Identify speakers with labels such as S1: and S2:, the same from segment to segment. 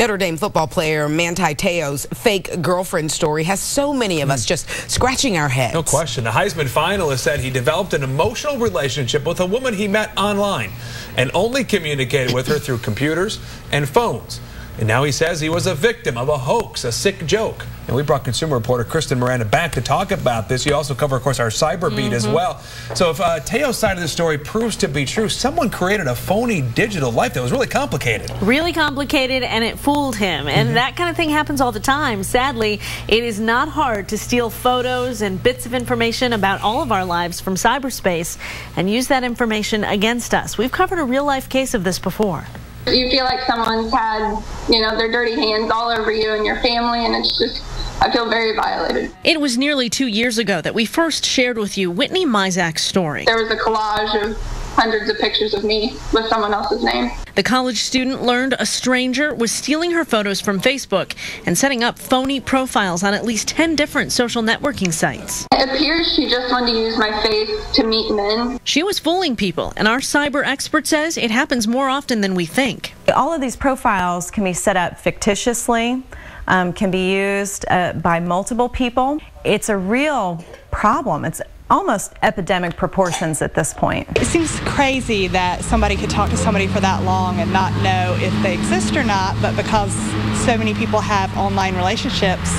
S1: Notre Dame football player Manti Te'o's fake girlfriend story has so many of us just scratching our heads.
S2: No question. The Heisman finalist said he developed an emotional relationship with a woman he met online and only communicated with her through computers and phones. And now he says he was a victim of a hoax, a sick joke. And we brought consumer reporter Kristen Miranda back to talk about this. You also cover, of course, our cyber beat as well. So if Teo's side of the story proves to be true, someone created a phony digital life that was really complicated.
S3: Really complicated, and it fooled him. And that kind of thing happens all the time. Sadly, it is not hard to steal photos and bits of information about all of our lives from cyberspace and use that information against us. We've covered a real-life case of this before.
S4: You feel like someone's had, their dirty hands all over you and your family, and it's just, I feel very violated.
S3: It was nearly 2 years ago that we first shared with you Whitney Mizak's story.
S4: There was a collage of hundreds of pictures of me with someone else's name.
S3: The college student learned a stranger was stealing her photos from Facebook and setting up phony profiles on at least 10 different social networking sites.
S4: It appears she just wanted to use my face to meet men.
S3: She was fooling people, and our cyber expert says it happens more often than we think.
S5: All of these profiles can be set up fictitiously, can be used by multiple people. It's a real problem. It's almost epidemic proportions at this point.
S6: It seems crazy that somebody could talk to somebody for that long and not know if they exist or not, but because so many people have online relationships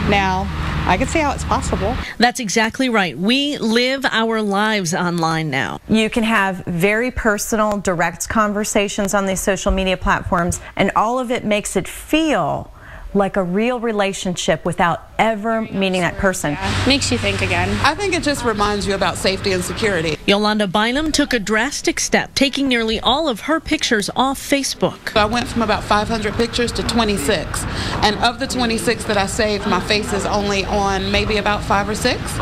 S6: now, I can see how it's possible.
S3: That's exactly right. We live our lives online now.
S5: You can have very personal, direct conversations on these social media platforms, and all of it makes it feel like a real relationship without ever meeting that person.
S7: Makes you think again.
S8: I think it just reminds you about safety and security.
S3: Yolanda Bynum took a drastic step, taking nearly all of her pictures off Facebook.
S8: I went from about 500 pictures to 26. And of the 26 that I saved, my face is only on maybe about 5 or 6.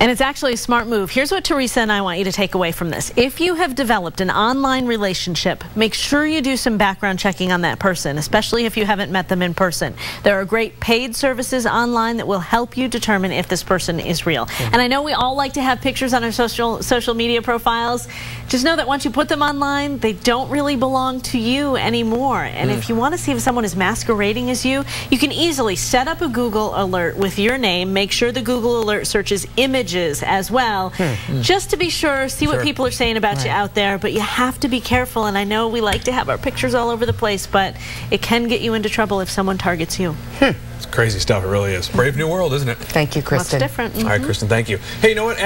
S3: And it's actually a smart move. Here's what Teresa and I want you to take away from this. If you have developed an online relationship, make sure you do some background checking on that person, especially if you haven't met them in person. There are great paid services online that will help you determine if this person is real. And I know we all like to have pictures on our social media profiles. Just know that once you put them online, they don't really belong to you anymore. And if you want to see if someone is masquerading as you, you can easily set up a Google alert with your name. Make sure the Google alert searches images as well, just to be sure, see what people are saying about you out there. But you have to be careful, and I know we like to have our pictures all over the place, but it can get you into trouble if someone targets you.
S2: It's crazy stuff, it really is. Brave new world, isn't it?
S1: Thank you, Kristen.
S3: Much different.
S2: All right, Kristen, thank you. Hey, you know what?